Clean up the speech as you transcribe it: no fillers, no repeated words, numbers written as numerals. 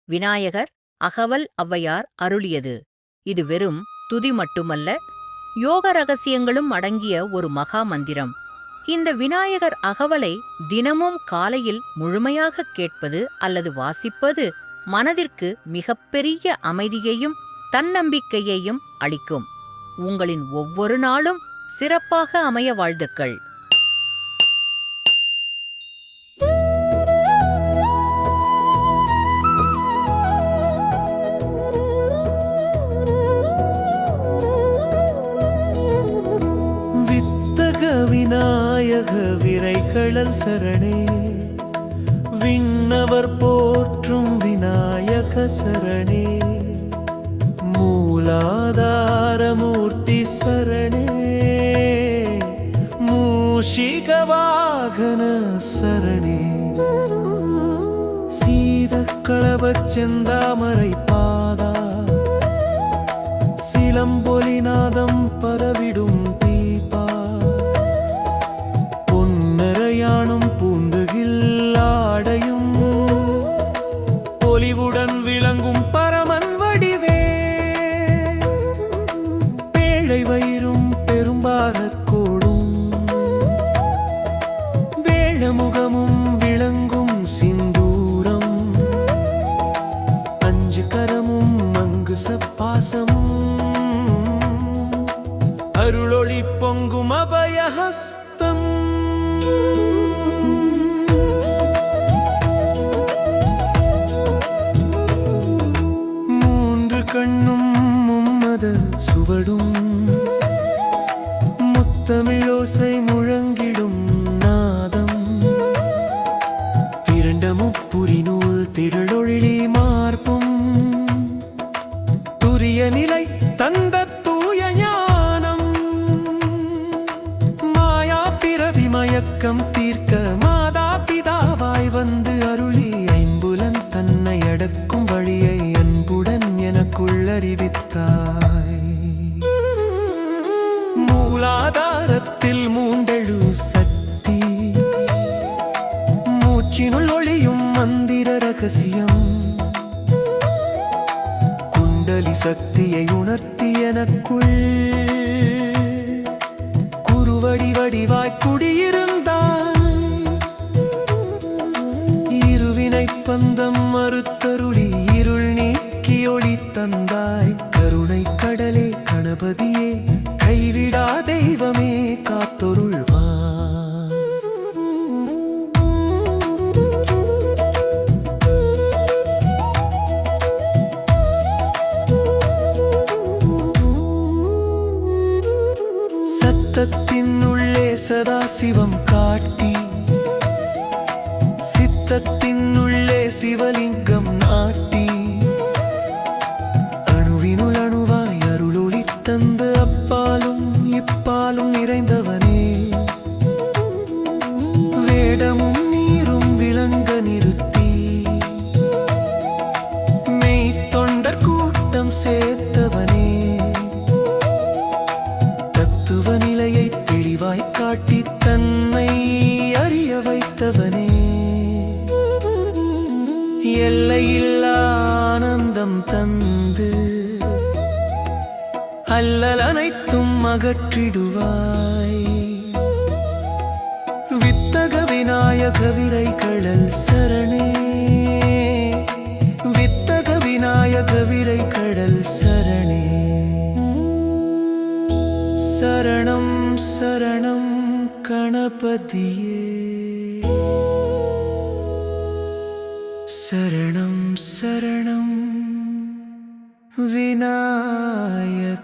விநாயகர் அகவல் ஔவையார் அருளியது. இது வெறும் துதி மட்டுமல்ல, யோக ரகசியங்களும் அடங்கிய ஒரு மகா மந்திரம். இந்த விநாயகர் அகவலை தினமும் காலையில் முழுமையாகக் கேட்பது அல்லது வாசிப்பது மனதிற்கு மிகப்பெரிய அமைதியையும் தன்னம்பிக்கையையும் அளிக்கும். உங்களின் ஒவ்வொரு நாளும் சிறப்பாக அமைய வாழ்த்துக்கள். விநாயக விரைகளல் சரணே, விண்ணவர் போற்றும் விநாயக சரணே, மூலாதாரமூர்த்தி சரணே, மூஷிகவாகன சரணே, சீதக்களபச் செந்தாமரை பாதா, சிலம்பொலிநாதம் பரவிடும் தீபா, பொன்னரையானும் பூந்துகில் ஆடையும் பொலிவுடன் விளங்கும் பரமன் வடிவே, பேழை வயிறும் பெரும்பாரற்கோடும் வேழமுகமும் விளங்கும் சிந்தூரம், அஞ்சு கரமும் மங்கு சப்பாசமும் அருளொளி பொங்கும் அபயஹஸ்தம், மூன்று கண்ணும் மும்மத சுவடும் முத்தமிழோசை முழங்கிடும் நாதம், திரண்ட முப்புரி நூல் திரளொழி மார்பும், துரிய நிலை தந்த தூய ஞானம், மாயா பிறவி மயக்கம் தீர்க்க மாதா பிதாவாய் வந்து அருளி ஐம்புலன் தன்னை அடக்கும் வழியை அன்புடன் எனக்குள் அறிவித்தாய். மூலாதாரத்தில் மூண்டெழு சக்தி, மூச்சினுள் ஒளியும் மந்திர ரகசியம், குண்டலி சக்தியை உணர்த்தி எனக்குள் குருவடி வடிவாய் குடியிருந்தாய். இருவினை பந்தம் மறுத்தருளி இருள் நீக்கி ஒளி தந்தாய். கருணை கடலே கணபதியே, கைவிடா தெய்வமே காத்தொருள்வா. சத்தத்தின் உள்ளே சதாசிவம் காட்டி, சித்தத்தின் உள்ளே சிவலிங்கம் நாட்டி, அணுவினுள் அணுவாய் அருளொளி தந்து அப்பாலும் இப்பாலும் நிறைந்தவனே, வேடமும் நீரும் விளங்க நிறுத்தி மெய் தொண்டர் கூட்டம் சேர்த்தவனே, தத்துவ நிலையை தெளிவாய் காட்டி தன்னை அறிய வைத்தவனே, எல்லையில்லா ஆனந்தம் தந்து அல்லல் அனைத்தும் அகற்றிடுவாய். வித்தக விநாயக விரைகளல் சரணே, வித்தக விநாயக விரைகளல் சரணே, சரணம் சரணம் கணபதியே, சரணம் சரணம் விநாயக.